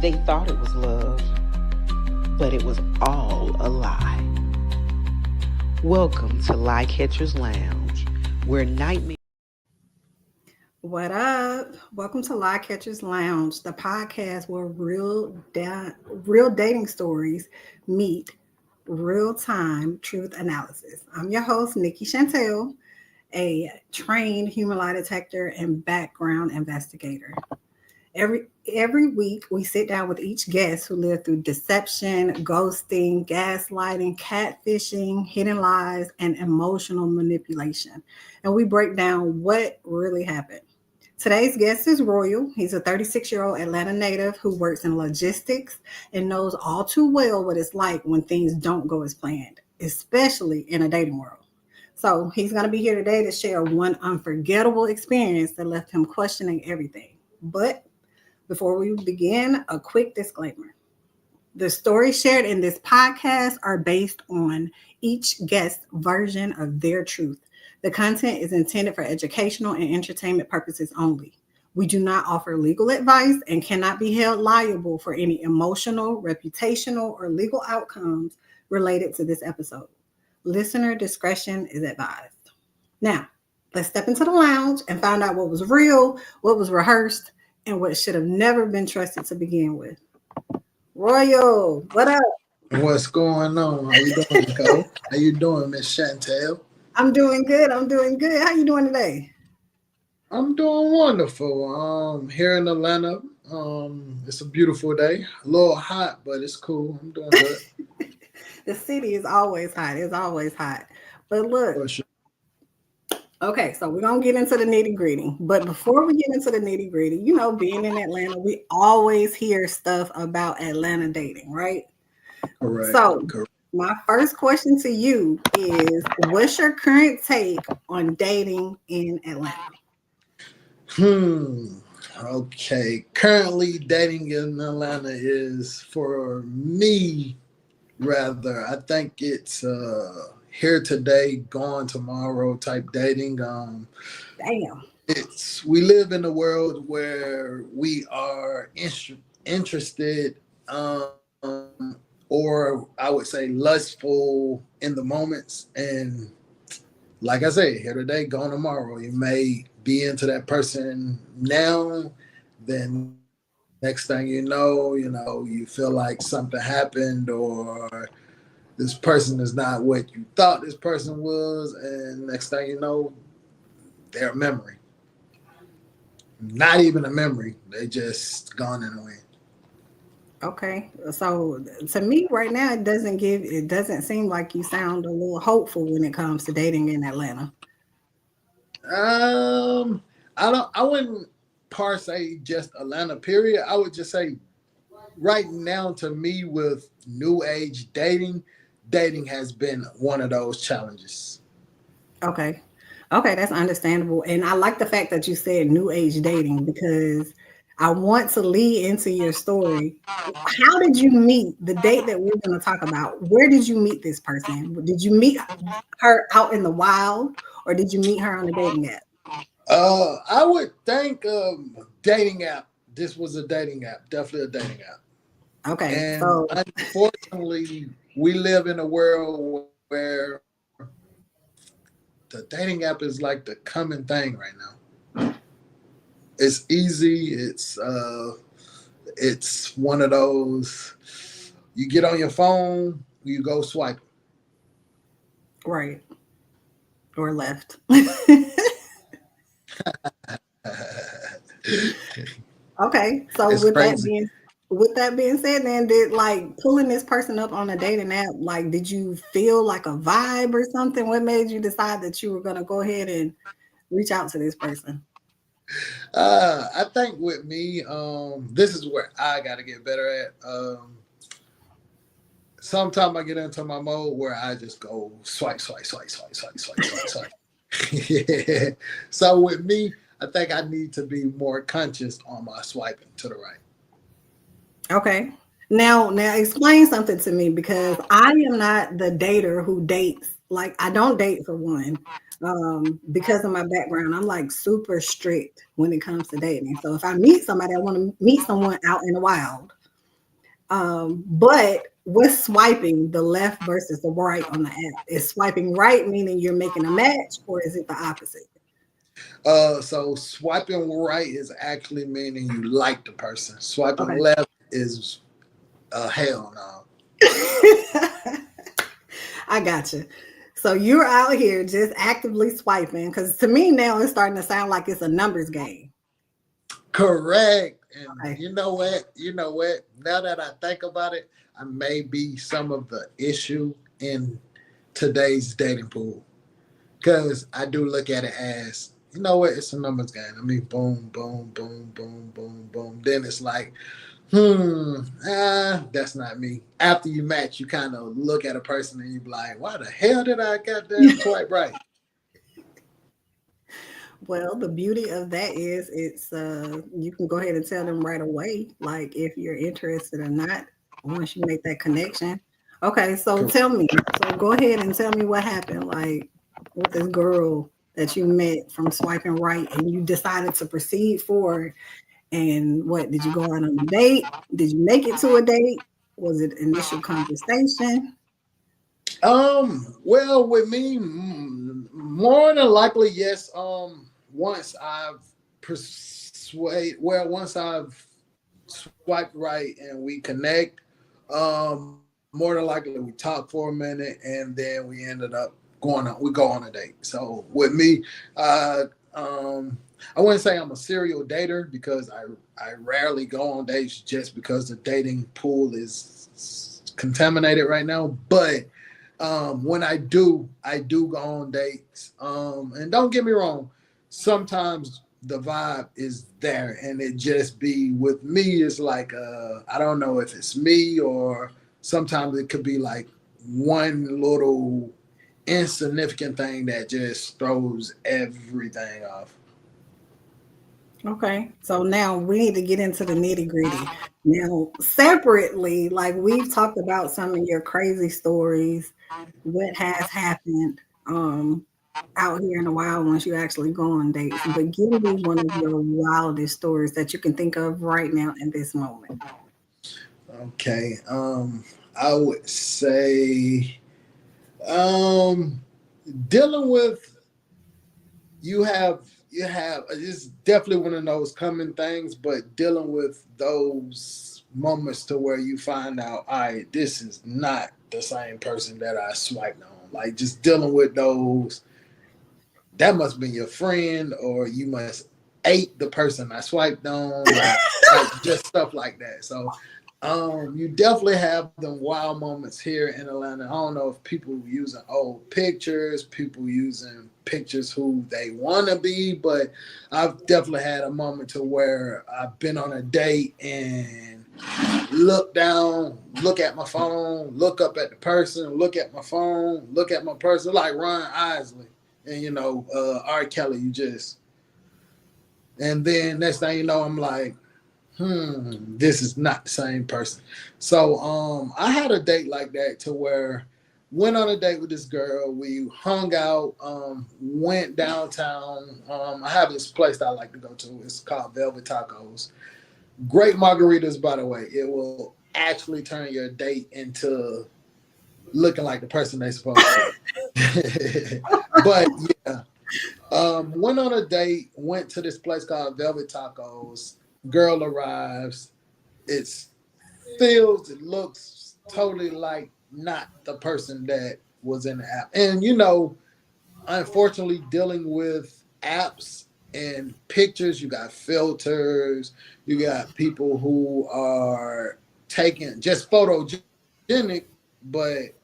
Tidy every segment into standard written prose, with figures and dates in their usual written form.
They thought it was love, but it was all a lie. Welcome to Lie Catcher's Lounge, where nightmare. What up? Welcome to Lie Catchers Lounge, the podcast where real dating stories meet real time truth analysis. I'm your host, Nikki Shantell, a trained human lie detector and background investigator. Every week, we sit down with each guest who lived through deception, ghosting, gaslighting, catfishing, hidden lies, and emotional manipulation. And we break down what really happened. Today's guest is Royal. He's a 36-year-old Atlanta native who works in logistics and knows all too well what it's like when things don't go as planned, especially in a dating world. So he's going to be here today to share one unforgettable experience that left him questioning everything. But before we begin, a quick disclaimer. The stories shared in this podcast are based on each guest's version of their truth. The content is intended for educational and entertainment purposes only. We do not offer legal advice and cannot be held liable for any emotional, reputational, or legal outcomes related to this episode. Listener discretion is advised. Now, let's step into the lounge and find out what was real, what was rehearsed, and what should have never been trusted to begin with. Royal, what up? What's going on? How you doing, Nicole? How you doing, Miss Shantell? I'm doing good. I'm doing good. How you doing today? I'm doing wonderful. Here in Atlanta, it's a beautiful day. A little hot, but it's cool. I'm doing good. The city is always hot. It's always hot. But look, For sure. okay, so we're going to get into the nitty gritty. But before we get into the nitty gritty, being in Atlanta, we always hear stuff about Atlanta dating, right? Correct. So Correct. my first question to you is, what's your current take on dating in Atlanta? Okay. Currently, dating in Atlanta is for me, rather. I think it's here today, gone tomorrow type dating. Damn. We live in a world where we are interested, or I would say lustful in the moments. And like I said, here today, gone tomorrow. You may be into that person now, then next thing you feel like something happened, or this person is not what you thought this person was, and next thing you know, they're a memory. Not even a memory. They just gone in the wind. Okay. So to me right now, it doesn't seem like you sound a little hopeful when it comes to dating in Atlanta. I wouldn't per se just Atlanta, period. I would just say right now, to me, with new age dating has been one of those challenges. Okay. Okay, that's understandable. And I like the fact that you said new age dating because I want to lead into your story. How did you meet the date that we're going to talk about? Where did you meet this person? Did you meet her out in the wild or did you meet her on a dating app? I would think dating app. This was a dating app, definitely a dating app. Okay, And so unfortunately, we live in a world where the dating app is like the common thing right now. It's easy. It's one of those. You get on your phone, you go swipe. right or left. Okay, so It's crazy. with that being said, then did like pulling this person up on a dating app, like did you feel like a vibe or something? What made you decide that you were gonna go ahead and reach out to this person? I think with me, this is where I got to get better at. Sometimes I get into my mode where I just go swipe, swipe, swipe, swipe, swipe, swipe, swipe, swipe. Yeah. So with me, I think I need to be more conscious on my swiping to the right. Okay. Now explain something to me because I am not the dater who dates. Like I don't date for one. Because of my background, I'm like super strict when it comes to dating. So if I meet somebody, I want to meet someone out in the wild. But what's swiping the left versus the right on the app? Is swiping right meaning you're making a match, or is it the opposite? So swiping right is actually meaning you like the person. Swiping Okay. left is hell no. I got you. So you're out here just actively swiping, because to me now it's starting to sound like it's a numbers game. Correct. And Okay. you know what? You know what? Now that I think about it, I may be some of the issue in today's dating pool. Because I do look at it as, you know what, it's a numbers game. I mean, boom, boom, boom, boom, boom, boom. Then it's like, that's not me. After you match, you kind of look at a person and you be like, why the hell did I goddamn swipe right? Well, the beauty of that is it's you can go ahead and tell them right away, like if you're interested or not, once you make that connection. Okay, so tell me. So go ahead and tell me what happened, like with this girl that you met from swiping right and you decided to proceed forward. And what did you go on a date? Did you make it to a date? Was it initial conversation? Well, with me, more than likely, yes. Once I've swiped right and we connect, more than likely we talk for a minute and then we ended up we go on a date. So with me, I wouldn't say I'm a serial dater because I rarely go on dates just because the dating pool is contaminated right now. But when I do go on dates. And don't get me wrong, sometimes the vibe is there and it just be with me. It's like, I don't know if it's me or sometimes it could be like one little insignificant thing that just throws everything off. Okay, so now we need to get into the nitty gritty. Now, separately, like we've talked about some of your crazy stories, what has happened out here in the wild once you actually go on dates. But give me one of your wildest stories that you can think of right now in this moment. Okay. I would say um dealing with you have it's definitely one of those common things, but dealing with those moments to where you find out, all right, this is not the same person that I swiped on. Like just dealing with those, that must be your friend, or you must ate the person I swiped on, like just stuff like that. So you definitely have them wild moments here in Atlanta. I don't know if people using old pictures, people using pictures who they want to be, but I've definitely had a moment to where I've been on a date and look down, look at my phone, look up at the person, look at my phone, look at my person, like Ron Isley and R. Kelly. And then next thing you know, I'm like, this is not the same person. So I had a date like that to where went on a date with this girl. We hung out, went downtown. I have this place that I like to go to. It's called Velvet Tacos. Great margaritas, by the way. It will actually turn your date into looking like the person they supposed to. But yeah, went on a date, went to this place called Velvet Tacos. Girl arrives. It looks totally like not the person that was in the app. And unfortunately, dealing with apps and pictures, you got filters, you got people who are taking just photogenic, but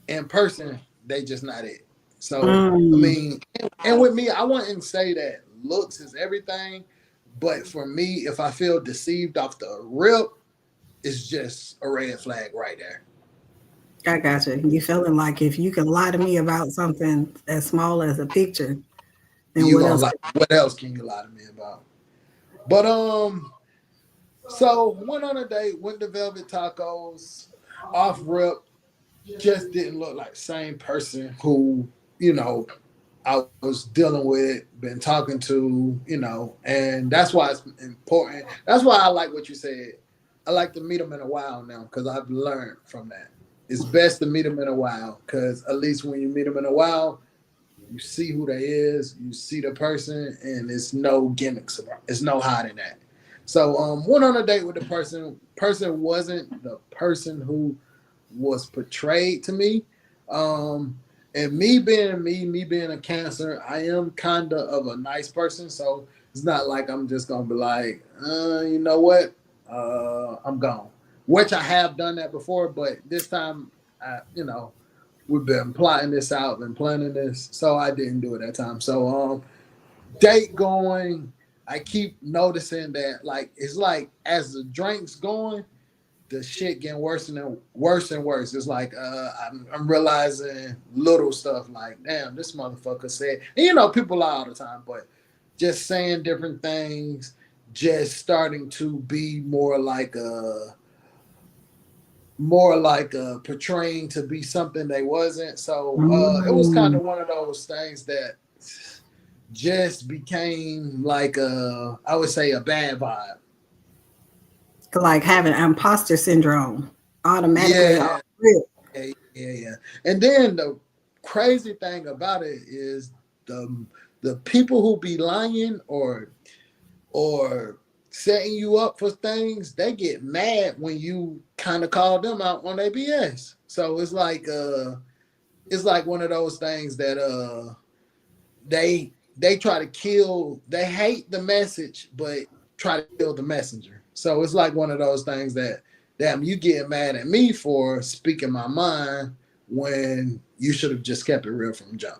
in person, they just not it. So, I Mm, mean, and with me, I wouldn't say that looks is everything, but for me, if I feel deceived off the rip, it's just a red flag right there. I got you. You feeling like if you can lie to me about something as small as a picture, then You what gonna else? lie? What else can you lie to me about? But so went on a date, went to Velvet Tacos, off rip, just didn't look like the same person who I was dealing with, been talking to, and that's why it's important. That's why I like what you said. I like to meet them in a while now because I've learned from that. It's best to meet them in a while because at least when you meet them in a while, you see who they is, you see the person, and it's no gimmicks about it. It's no hiding that. So went on a date with the person. Person wasn't the person who was portrayed to me. And me being me being a Cancer, I am kind of a nice person. So it's not like I'm just gonna be like, you know what, I'm gone. Which I have done that before, but this time, we've been plotting this out and planning this, so I didn't do it that time. So date going, I keep noticing that like it's like as the drinks going, the shit getting worse and worse and worse. It's like I'm realizing little stuff like, damn, this motherfucker said, and people lie all the time, but just saying different things, just starting to be more like portraying to be something they wasn't. So it was kind of one of those things that just became like I would say a bad vibe. Like having imposter syndrome automatically. Yeah, yeah. And then the crazy thing about it is the people who be lying or setting you up for things, they get mad when you kind of call them out on their BS. So it's like one of those things that they try to kill. They hate the message, but try to kill the messenger. So it's like one of those things that, damn, you getting mad at me for speaking my mind when you should have just kept it real from jump.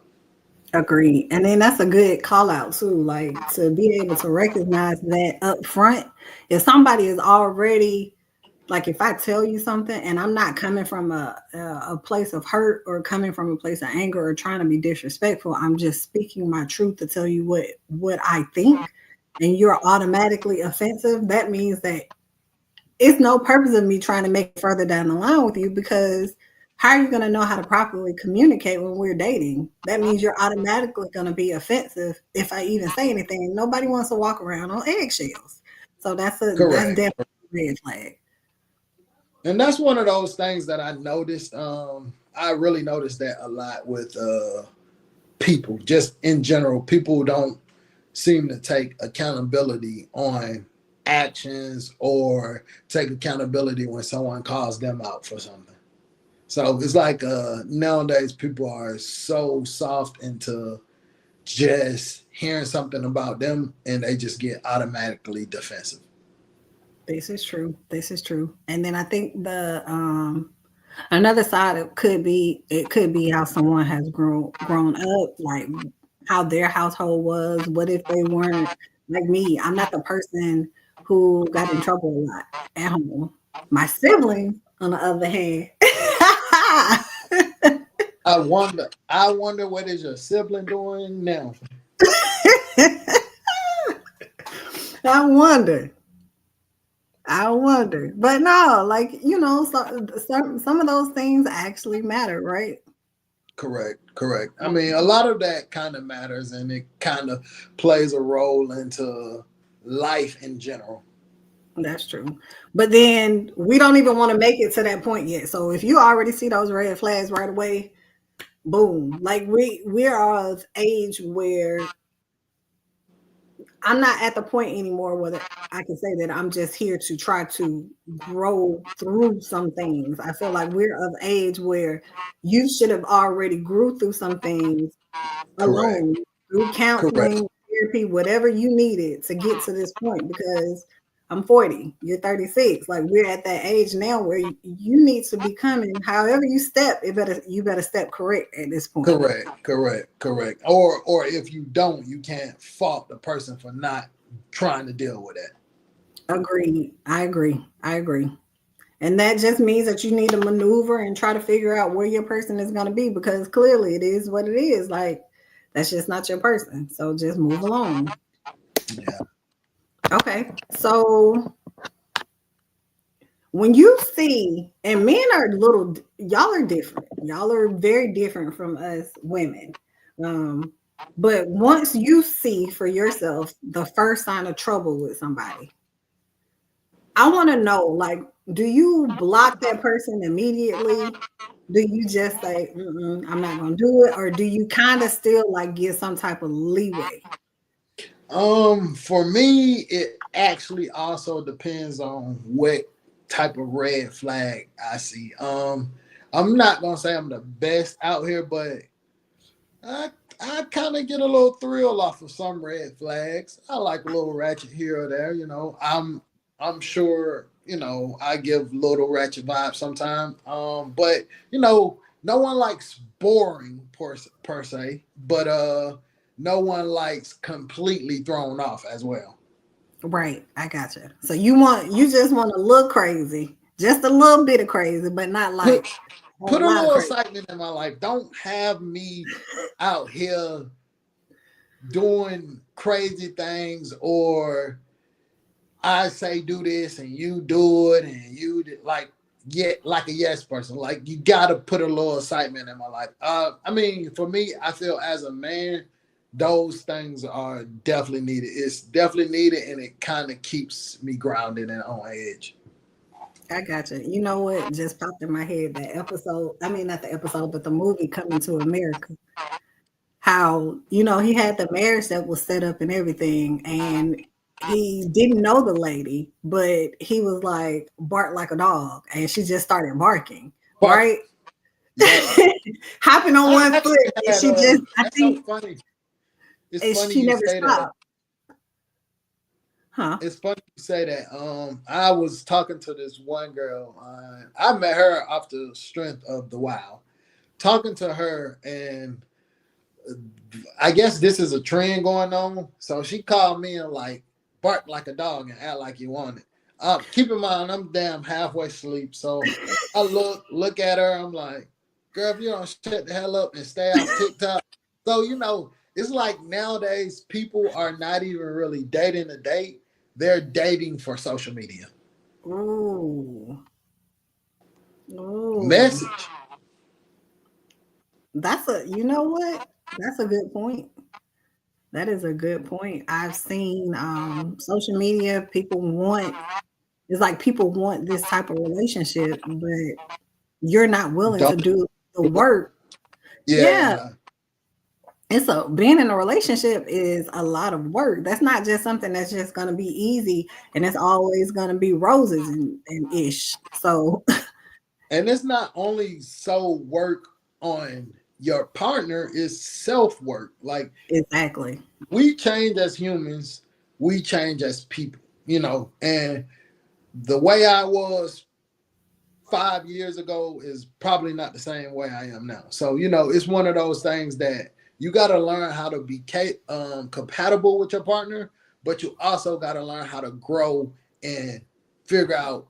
Agreed. And then that's a good call out too, like to be able to recognize that up front. If somebody is already like, if I tell you something and I'm not coming from a place of hurt or coming from a place of anger or trying to be disrespectful, I'm just speaking my truth to tell you what I think, and you're automatically offensive, that means that it's no purpose of me trying to make it further down the line with you, because how are you going to know how to properly communicate when we're dating? That means you're automatically going to be offensive if I even say anything. Nobody wants to walk around on eggshells. So that's definitely a red flag. And that's one of those things that I noticed. I really noticed that a lot with people, just in general. People don't seem to take accountability on actions or take accountability when someone calls them out for something. So it's like nowadays people are so soft into just hearing something about them and they just get automatically defensive. This is true. This is true. And then I think the another side it could be how someone has grown up, like how their household was. What if they weren't like me? I'm not the person who got in trouble a lot at home. My siblings, on the other hand. I wonder what is your sibling doing now? I wonder. But no, like, some of those things actually matter, right? Correct. I mean, a lot of that kind of matters and it kind of plays a role into life in general. That's true. But then we don't even want to make it to that point yet. So if you already see those red flags right away, boom. Like we're of age where I'm not at the point anymore where I can say that I'm just here to try to grow through some things. I feel like we're of age where you should have already grew through some things alone, through counseling, therapy, whatever you needed to get to this point, because I'm 40, you're 36. Like we're at that age now where you need to be coming. However you step, you better step correct at this point. Correct. Or if you don't, you can't fault the person for not trying to deal with it. Agreed. I agree. And that just means that you need to maneuver and try to figure out where your person is going to be, because clearly it is what it is. Like that's just not your person. So just move along. Yeah. Okay. So when you see, and men are y'all are different. Y'all are very different from us women. But once you see for yourself the first sign of trouble with somebody, I want to know, like, do you block that person immediately? Do you just say, I'm not going to do it? Or do you kind of still like give some type of leeway? For me, it actually also depends on what type of red flag I see. I'm not gonna say I'm the best out here, but I I kind of get a little thrill off of some red flags. I like a little ratchet here or there. I'm sure I give little ratchet vibes sometimes. But no one likes boring per se, but no one likes completely thrown off as well. Right. I got you. So you just want to look crazy, just a little bit of crazy, but not Put like a put a lot of little crazy. excitement in my life. Don't have me out here doing crazy things, or I say do this and you do it and like like a yes person. Like you gotta put a little excitement in my life. I mean, for me, I feel as a man, those things are definitely needed. It's definitely needed, and it kind of keeps me grounded and on edge. I got you. You know what just popped in my head? I mean, not the episode, but the movie Coming to America. How, he had the marriage that was set up and everything, and he didn't know the lady, but he was like, bark like a dog, and she just started barking, Park. right? Yep. Hopping on I one foot, actually and had I that's so think, funny. It's and funny she you never say that. stopped. Huh? It's funny you say that. I was talking to this one girl. I met her off the strength of the Wow. Talking to her, and I guess this is a trend going on. So she called me and like bark like a dog and act like you want it. Keep in mind, I'm damn halfway asleep. So I look at her. I'm like, girl, if you don't shut the hell up and stay off TikTok. So it's like nowadays people are not even really dating a date. They're dating for social media. Ooh, ooh, Message. you know what? That's a good point. That is a good point. I've seen social media. It's like people want this type of relationship, but you're not willing to Don't. do the work. Yeah. Yeah. And so being in a relationship is a lot of work. That's not just something that's just going to be easy and it's always going to be roses and ish. So, And it's not only so work on your partner, it's self work. Like exactly. we change as humans, we change as people, and the way I was 5 years ago is probably not the same way I am now. So, it's one of those things that you got to learn how to be compatible with your partner, but you also got to learn how to grow and figure out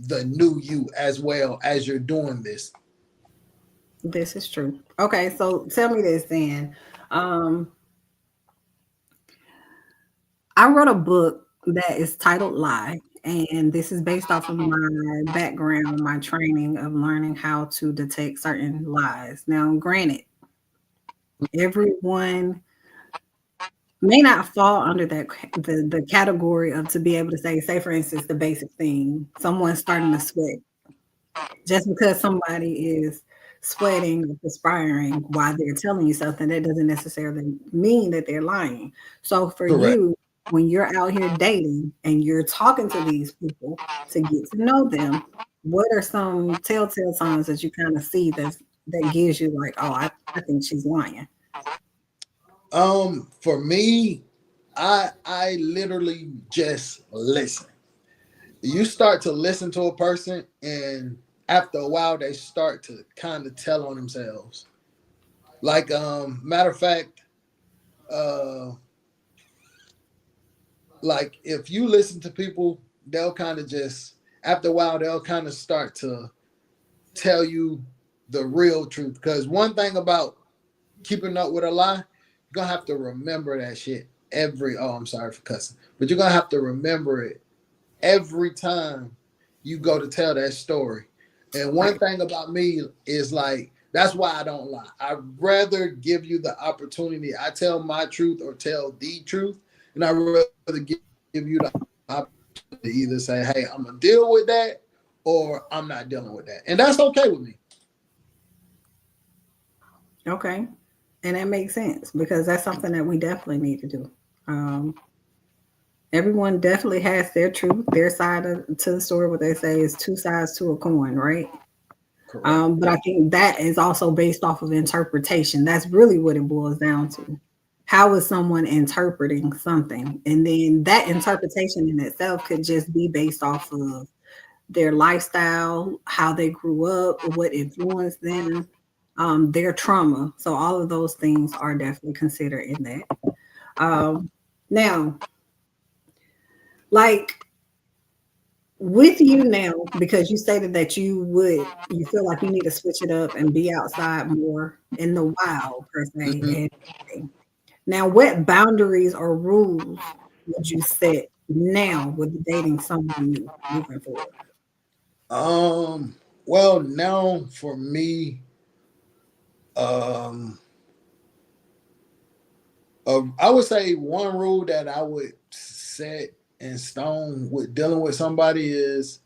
the new you as well as you're doing this. This is true. Okay. So tell me this then. Um, I wrote a book that is titled Lie. And this is based off of my background, my training of learning how to detect certain lies. Now, granted, everyone may not fall under the category of to be able to say for instance, the basic thing, someone's starting to sweat. Just because somebody is sweating or perspiring while they're telling you something, that doesn't necessarily mean that they're lying. So for Correct. you, when you're out here dating and you're talking to these people to get to know them, what are some telltale signs that you kind of see that gives you like, oh, I think she's lying? For me, I literally just listen. You start to listen to a person, and after a while they start to kind of tell on themselves. Like matter of fact, uh like if you listen to people, they'll kind of just after a while they'll kind of start to tell you the real truth. Because one thing about keeping up with a lie, you're gonna have to remember that shit every. Oh, I'm sorry for cussing, but you're gonna have to remember it every time you go to tell that story. And one Right. thing about me is like that's why I don't lie. I'd rather give you the opportunity. I tell my truth or tell the truth, and I'd rather give you the opportunity either say, hey, I'm gonna deal with that or I'm not dealing with that. And that's okay with me. Okay. And that makes sense because that's something that we definitely need to do. Um, Everyone definitely has their truth, their side to the story. What they say is two sides to a coin, right? Correct. But I think that is also based off of interpretation. That's really what it boils down to. How is someone interpreting something? And then that interpretation in itself could just be based off of their lifestyle, how they grew up, what influenced them, their trauma. So all of those things are definitely considered in that. Um, Now, like with you now, because you stated that you feel like you need to switch it up and be outside more in the wild per se. Mhm. And now, what boundaries or rules would you set now with dating someone new moving forward? Well, now for me, um, I would say one rule that I would set in stone with dealing with somebody is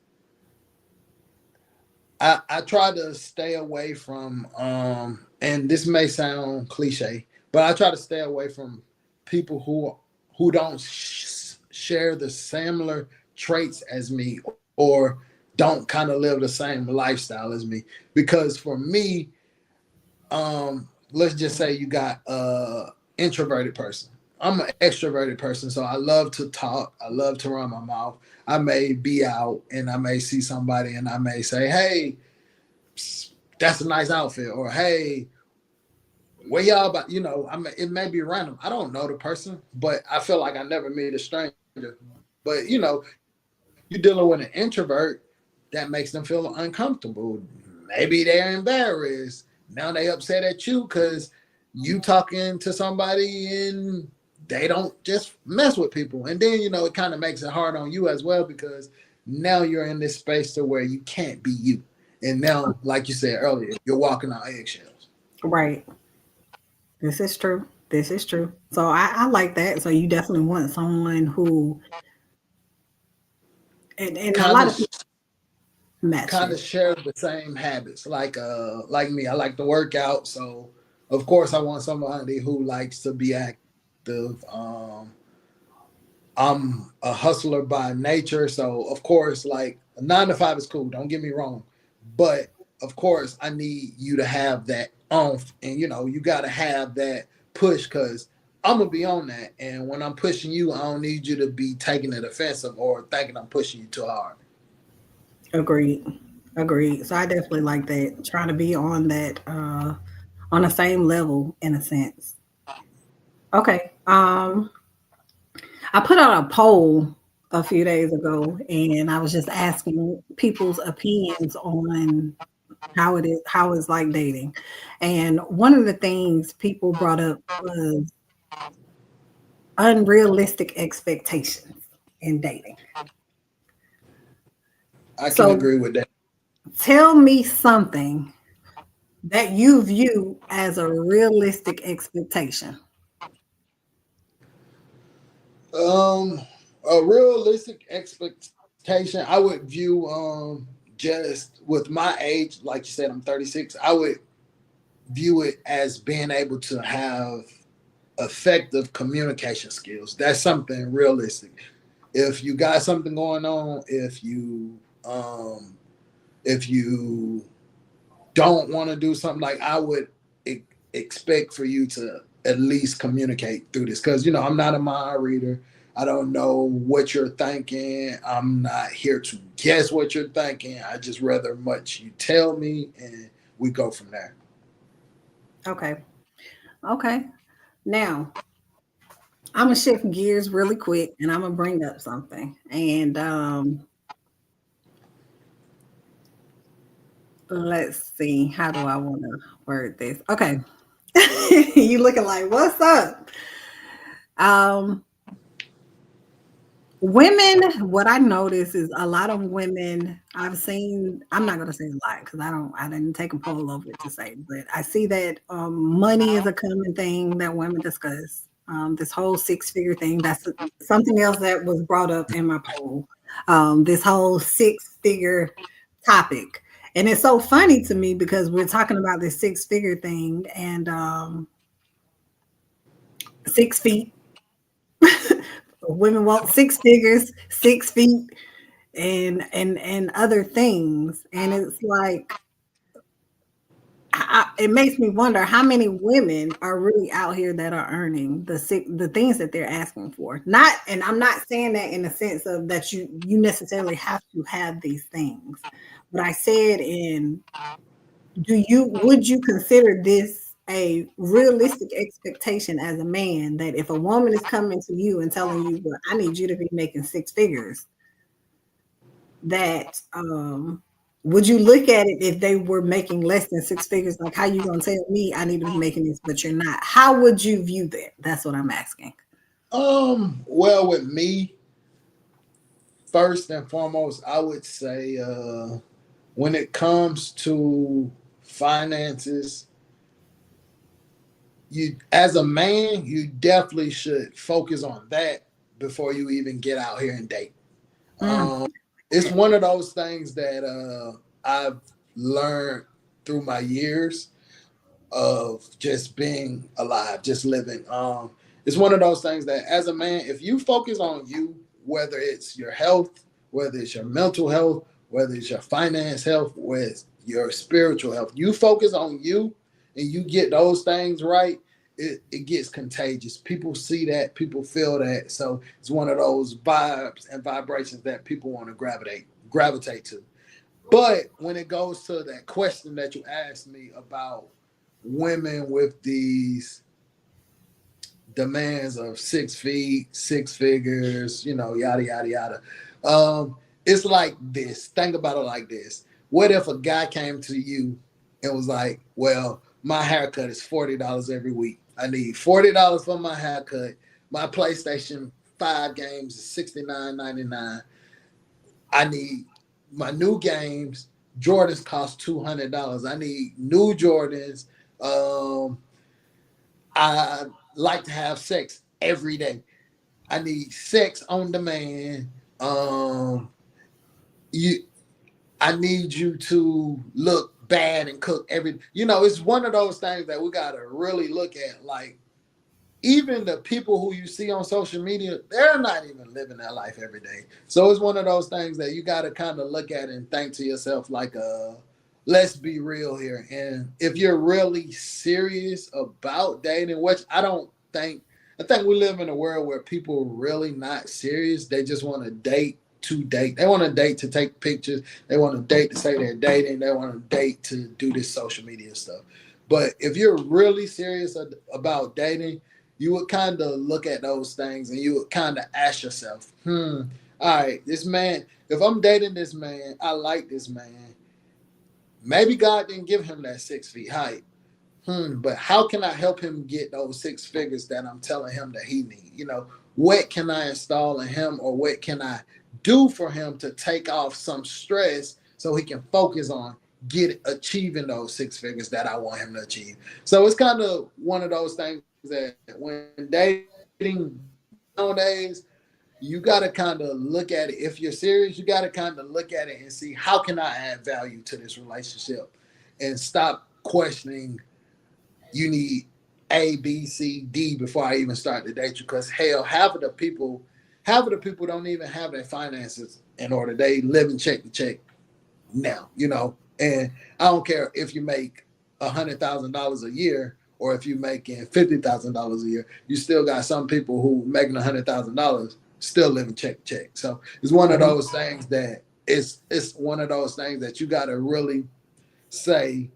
I try to stay away from and this may sound cliche, but I try to stay away from people who don't share the similar traits as me or don't kind of live the same lifestyle as me because for me let's just say you got a introverted person. I'm an extroverted person, so I love to talk. I love to run my mouth. I may be out and I may see somebody and I may say, "Hey, that's a nice outfit," or "Hey, where y'all about?" It may be random. I don't know the person, but I feel like I never meet a stranger. But you're dealing with an introvert that makes them feel uncomfortable. Maybe they're embarrassed. Now they upset at you because you talking to somebody and they don't just mess with people. And then, it kind of makes it hard on you as well because now you're in this space to where you can't be you. And now, like you said earlier, you're walking on eggshells. Right. This is true. This is true. So I like that. So you definitely want someone who, and a Kind lot of of people match kind it. of share the same habits. Like me, I like to work out, so of course I want somebody who likes to be active. I'm a hustler by nature, so of course, like a 9 to 5 is cool. Don't get me wrong, but of course, I need you to have that oomph, and you got to have that push because I'm gonna be on that. And when I'm pushing you, I don't need you to be taking it offensive or thinking I'm pushing you too hard. Agreed. Agreed. So I definitely like that. Trying to be on that, on the same level in a sense. Okay. I put out a poll a few days ago and I was just asking people's opinions on how it's like dating. And one of the things people brought up was unrealistic expectations in dating. I can So agree with that. tell me something that you view as a realistic expectation. Um, a realistic expectation, I would view just with my age, like you said, I'm 36. I would view it as being able to have effective communication skills. That's something realistic. If you got something going on, if you don't want to do something, like I would expect for you to at least communicate through this because I'm not a mind reader. I don't know what you're thinking. I'm not here to guess what you're thinking. I just rather much you tell me and we go from there. Okay. Okay. Now, I'm gonna shift gears really quick and I'm gonna bring up something. And let's see, how do I want to word this? Okay. You looking like, what's up? Um, Women, what I notice is a lot of women I've seen, I'm not gonna say a lot because I didn't take a poll over it to say, but I see that money is a common thing that women discuss. This whole six-figure thing, that's something else that was brought up in my poll. this whole six-figure topic. And it's so funny to me because we're talking about this six-figure thing and 6 feet. Women want six figures, 6 feet, and other things. And it's like it makes me wonder how many women are really out here that are earning the things that they're asking for. Not, and I'm not saying that in the sense of that you necessarily have to have these things, but I said in would you consider this a realistic expectation as a man that if a woman is coming to you and telling you, well, I need you to be making six figures, that would you look at it if they were making less than six figures? Like, how you gonna tell me I need to be making this, but you're not? How would you view that? That's what I'm asking. Well, with me, first and foremost, I would say when it comes to finances, you as a man, you definitely should focus on that before you even get out here and date. Mm. Um, it's one of those things that I've learned through my years of just being alive, just living. It's one of those things that as a man, if you focus on you, whether it's your health, whether it's your mental health, whether it's your finance health, with your spiritual health, you focus on you and you get those things right, it gets contagious. People see that, people feel that. So it's one of those vibes and vibrations that people want to gravitate to. But when it goes to that question that you asked me about women with these demands of 6 feet, six figures, yada yada yada. It's like this. Think about it like this. What if a guy came to you and was like, "Well, my haircut is $40 every week. I need $40 for my haircut. My PlayStation 5 games is $69.99. I need my new games. Jordans cost $200. I need new Jordans. Um, I like to have sex every day. I need sex on demand. You, I need you to look bad and cook every. It's one of those things that we gotta really look at. Like, even the people who you see on social media, they're not even living their life every day. So it's one of those things that you got to kind of look at and think to yourself, like, let's be real here. And if you're really serious about dating, which I think we live in a world where people are really not serious. They just want to date to date. They want to date to take pictures. They want to date to say they're dating. They want to date to do this social media stuff. But if you're really serious about dating, you would kind of look at those things and you would kind of ask yourself, all right, this man, if I'm dating this man, I like this man. Maybe God didn't give him that 6 feet height. But how can I help him get those six figures that I'm telling him that he needs? What can I install in him, or what can I do for him to take off some stress so he can focus on achieving those six figures that I want him to achieve? So it's kind of one of those things that when dating nowadays, you got to kind of look at it. If you're serious, you got to kind of look at it and see, how can I add value to this relationship, and stop questioning you need A, B, C, D before I even start to date you. Because hell, half of the people don't even have their finances in order. They live in check to check now, And I don't care if you make $100,000 a year or if you're making $50,000 a year. You still got some people who making $100,000 still living check to check. So it's one of those things that it's one of those things that you got to really say,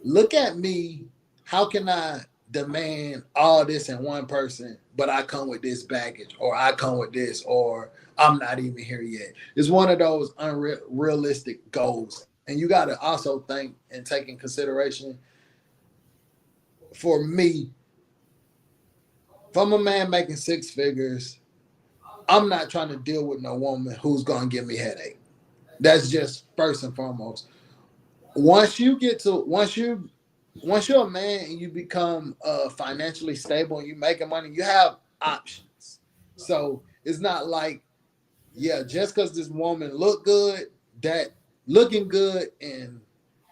look at me. How can I demand all this in one person, but I come with this baggage, or I come with this, or I'm not even here yet? It's one of those unrealistic goals. And you got to also think and take in consideration, for me, if I'm a man making six figures, I'm not trying to deal with no woman who's going to give me headache. That's just first and foremost. Once you get to, once you're a man and you become financially stable and you making money, you have options. So it's not like yeah, just because this woman look good, that looking good and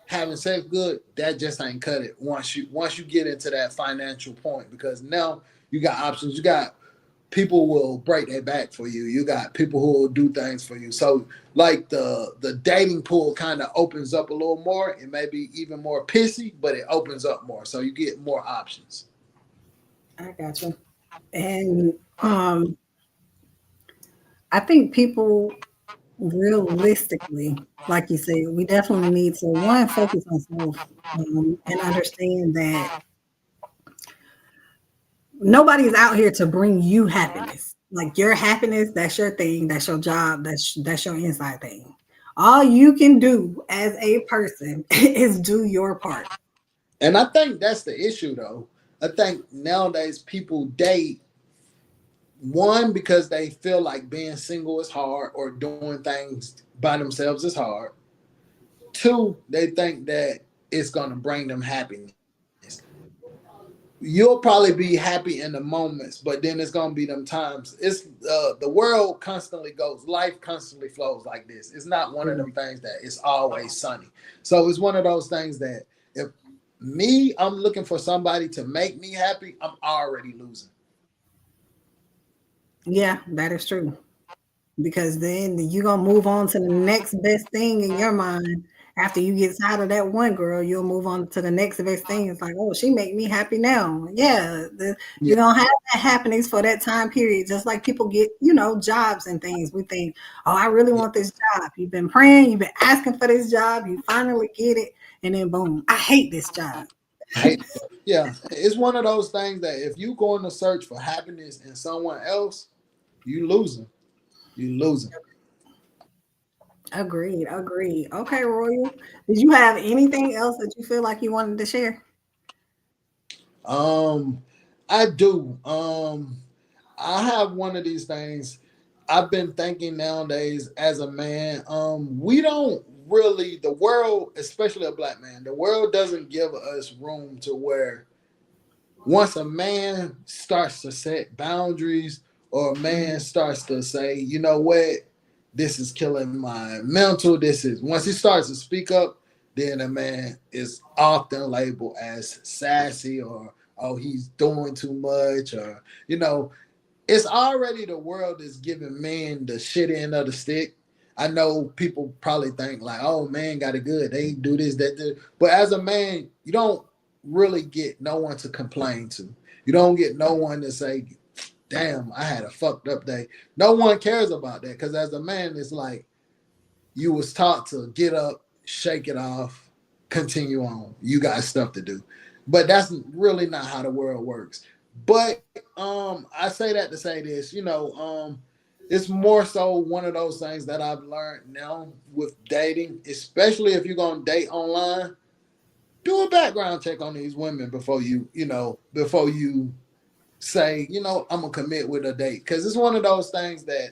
having sex good, that just ain't cut it. Once you get into that financial point, because now you got options. You got people will break their back for you. You got people who will do things for you. So like the dating pool kind of opens up a little more. It may be even more pissy, but it opens up more. So you get more options. I got you. And I think people realistically, like you said, we definitely need to one focus on self and understand that nobody's out here to bring you happiness. Like your happiness, that's your thing, that's your job, that's your inside thing. All you can do as a person is do your part. And I think that's the issue though. I think nowadays people date one because they feel like being single is hard or doing things by themselves is hard. Two, they think that it's gonna bring them happiness. You'll probably be happy in the moments, but then it's gonna be them times. It's the world constantly goes, life constantly flows like this. It's not one of them things that it's always sunny. So it's one of those things that if I'm looking for somebody to make me happy, I'm already losing. Yeah, that is true. Because then you're gonna move on to the next best thing in your mind. After you get tired of that one girl, you'll move on to the next best thing. It's like, oh, she make me happy now. Yeah, Yeah, you're gonna have that happiness for that time period. Just like people get, jobs and things. We think, oh, I really yeah. want this job. You've been praying, you've been asking for this job, you finally get it, and then boom, I hate this job. I hate. Yeah, it's one of those things that if you go in to search for happiness in someone else, you losing. You losing. Agreed, agreed. Okay, Royal. Did you have anything else that you feel like you wanted to share? Um, I do. I have one of these things. I've been thinking nowadays as a man, we don't really, the world, especially a black man, the world doesn't give us room to where once a man starts to set boundaries or a man starts to say, you know what, this is killing my mental, this is, once he starts to speak up, then a man is often labeled as sassy or, oh, he's doing too much, or, it's already the world is giving men the shit end of the stick. I know people probably think like, oh, man got it good. They do this, that, that. But as a man, you don't really get no one to complain to. You don't get no one to say, damn, I had a fucked up day. No one cares about that because as a man, it's like you was taught to get up, shake it off, continue on. You got stuff to do. But that's really not how the world works. But I say that to say this, it's more so one of those things that I've learned now with dating, especially if you're gonna date online, do a background check on these women before you say, I'm gonna commit with a date. Cause it's one of those things that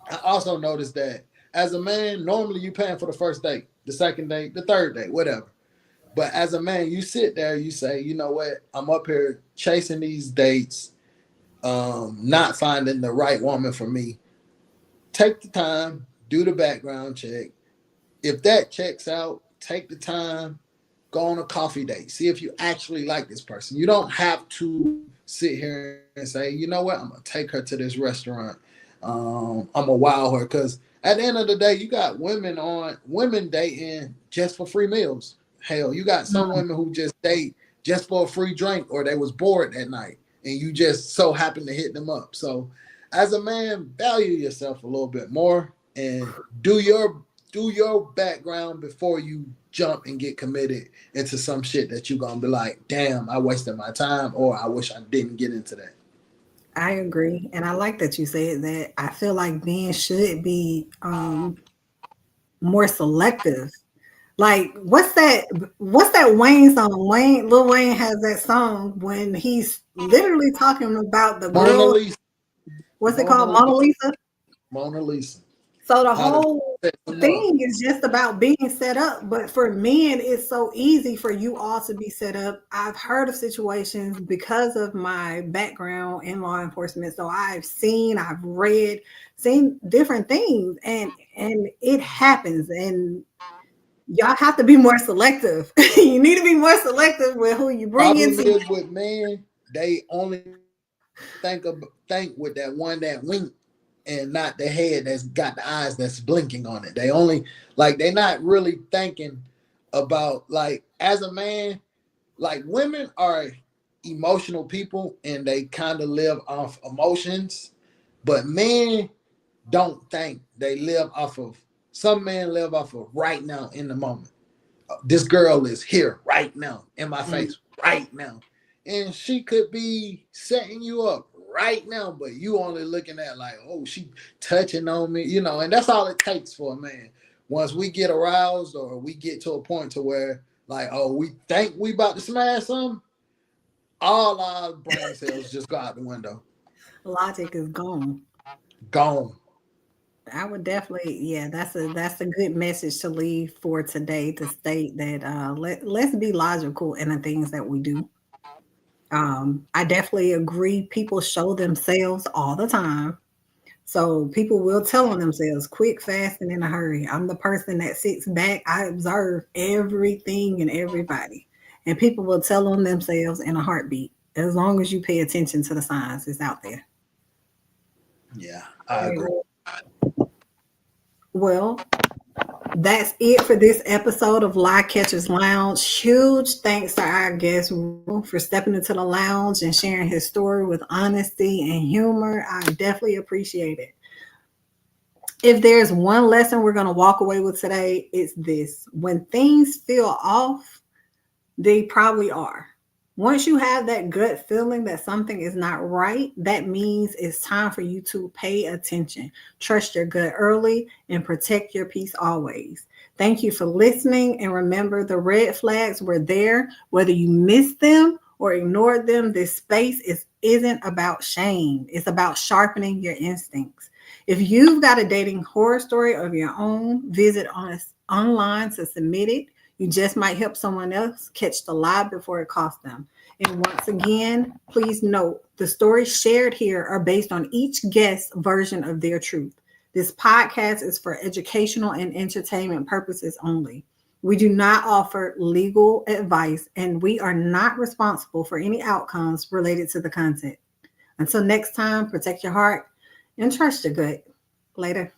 I also noticed that as a man, normally you paying for the first date, the second date, the third date, whatever. But as a man, you sit there, you say, you know what, I'm up here chasing these dates, not finding the right woman for me. Take the time, do the background check. If that checks out, take the time, go on a coffee date. See if you actually like this person. You don't have to sit here and say, you know what, I'm gonna take her to this restaurant. I'm gonna wow her because at the end of the day, you got women dating just for free meals. Hell, you got some women who just date just for a free drink or they was bored that night and you just so happen to hit them up. So as a man, value yourself a little bit more and do your background before you jump and get committed into some shit that you're gonna be like, damn, I wasted my time, or I wish I didn't get into that. I agree. And I like that you said that. I feel like men should be more selective. Like what's that Wayne song? Lil Wayne has that song when he's literally talking about the Mona girl, Lisa, what's it Mona called? Mona Lisa, Lisa. Mona Lisa. So the How to whole thing is just about being set up. But for men, it's so easy for you all to be set up. I've heard of situations because of my background in law enforcement. So I've read, seen different things, and it happens. And y'all have to be more selective. You need to be more selective with who you bring Problem into. is with men, they only think with that one that wink and not the head that's got the eyes that's blinking on it. They only like they're not really thinking about like as a man, like women are emotional people and they kind of live off emotions, but men don't think they live off of some men live off of right now in the moment. This girl is here right now in my face right now. And she could be setting you up right now, but you only looking at like, oh, she touching on me, you know, and that's all it takes for a man. Once we get aroused or we get to a point to where like, oh, we think we about to smash something, all our brain cells just go out the window. Logic is gone. Gone. I would definitely, yeah, that's a good message to leave for today to state that let's be logical in the things that we do. I definitely agree. People show themselves all the time. So people will tell on themselves quick, fast, and in a hurry. I'm the person that sits back. I observe everything and everybody. And people will tell on themselves in a heartbeat. As long as you pay attention to the signs, it's out there. Yeah, I agree. Well, that's it for this episode of Lie Catchers Lounge. Huge thanks to our guest for stepping into the lounge and sharing his story with honesty and humor. I definitely appreciate it. If there's one lesson we're going to walk away with today, it's this. When things feel off, they probably are. Once you have that gut feeling that something is not right, that means it's time for you to pay attention. Trust your gut early and protect your peace always. Thank you for listening. And remember, the red flags were there. Whether you missed them or ignored them, this space isn't about shame. It's about sharpening your instincts. If you've got a dating horror story of your own, visit us online to submit it. You just might help someone else catch the lie before it costs them. And once again, please note the stories shared here are based on each guest's version of their truth. This podcast is for educational and entertainment purposes only. We do not offer legal advice, and we are not responsible for any outcomes related to the content. Until next time, protect your heart and trust your gut. Later.